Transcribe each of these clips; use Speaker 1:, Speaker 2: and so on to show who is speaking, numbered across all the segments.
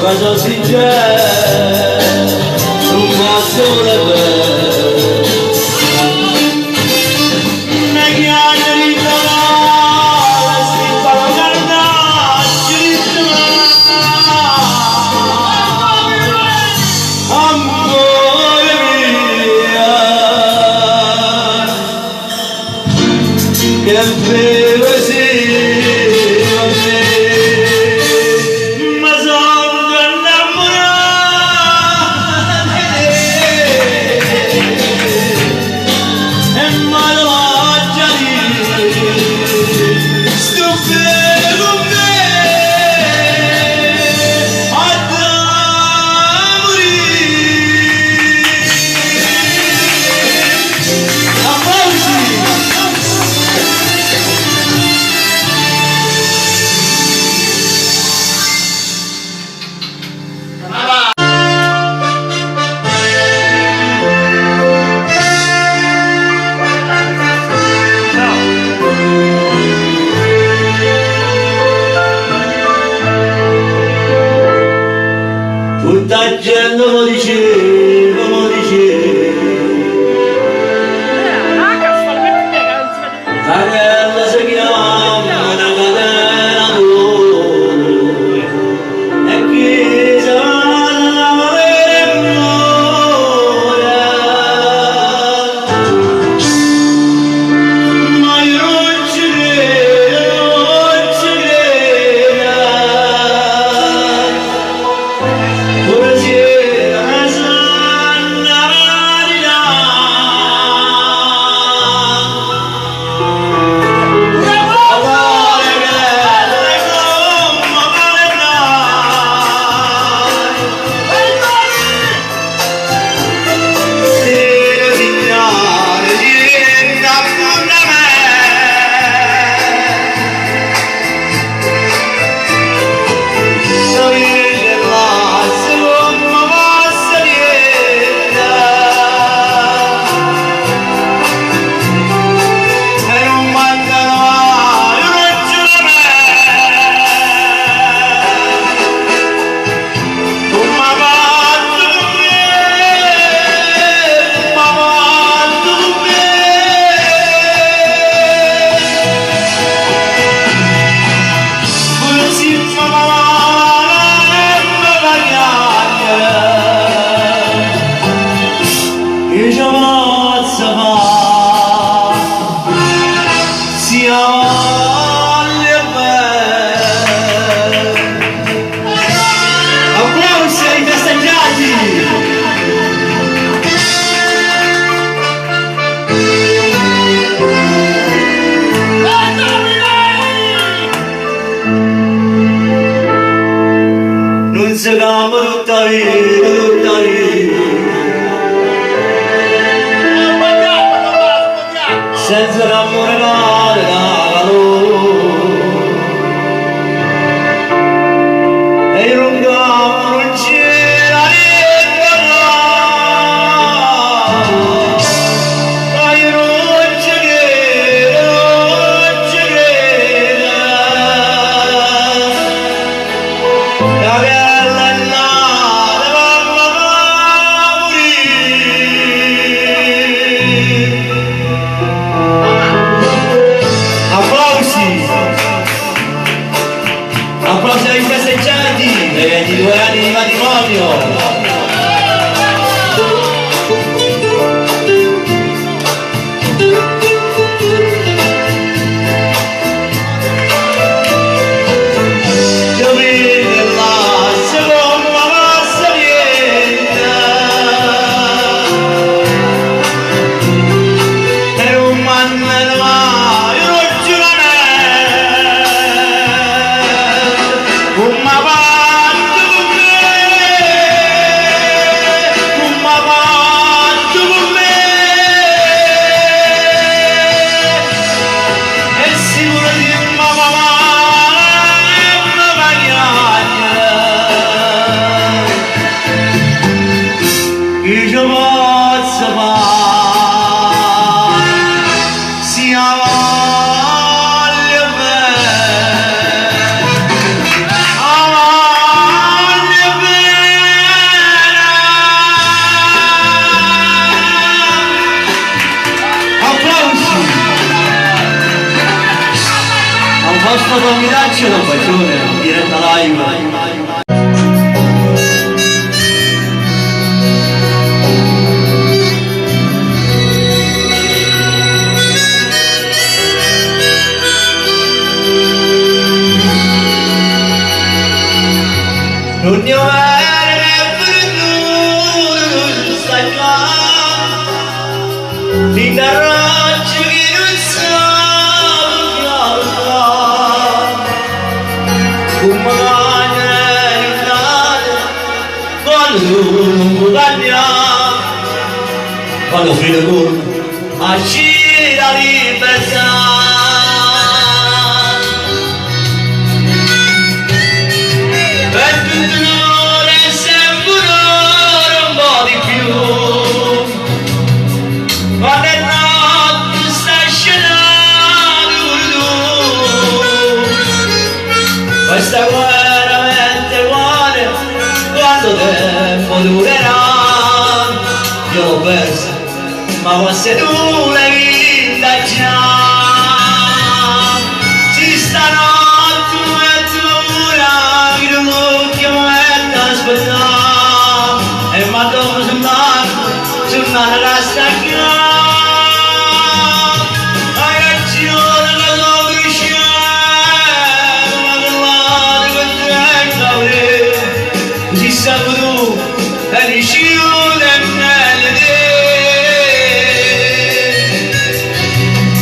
Speaker 1: Cosa si c'è, un mazzo le belle, ne chiede di trovare, si fa la carnaccia di amore mia, che vero sì. Tutta gente lo diceva, Carella si chiama una catena d'oro e chi sa la memoria, ma io non ci credo, Applausi ai festeggiati! Non si cambia tutta vita, senza l'amore nata da loro, e io non cambio, non c'era niente là, ma io non ci credo, la bella è nata, mamma morire. Applausi ai festeggiati dei 22 anni di matrimonio. Non ne era venuto stai qua di darci che non sa come quando non guadagna quando fino con asci la libertà. Questa guerra mente vuole quanto tempo durerà, io l'ho persa ma forse tu l'hai vinta già. Si stanotte è dura che non mucchio metto a aspettare e ma dopo sul mare la staccare. Sabato e li sciude nelle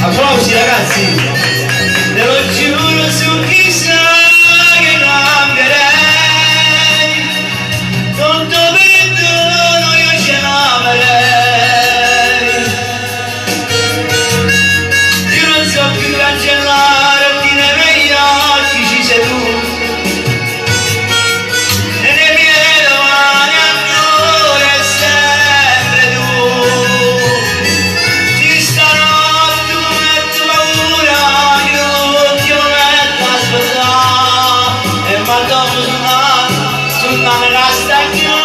Speaker 1: applausi ragazzi, te lo giuro su chissà che cambierei, tanto perdono io ce l'amerei, io non so più cancellare chi nei miei occhi ci sei tu. Sul mare la stagione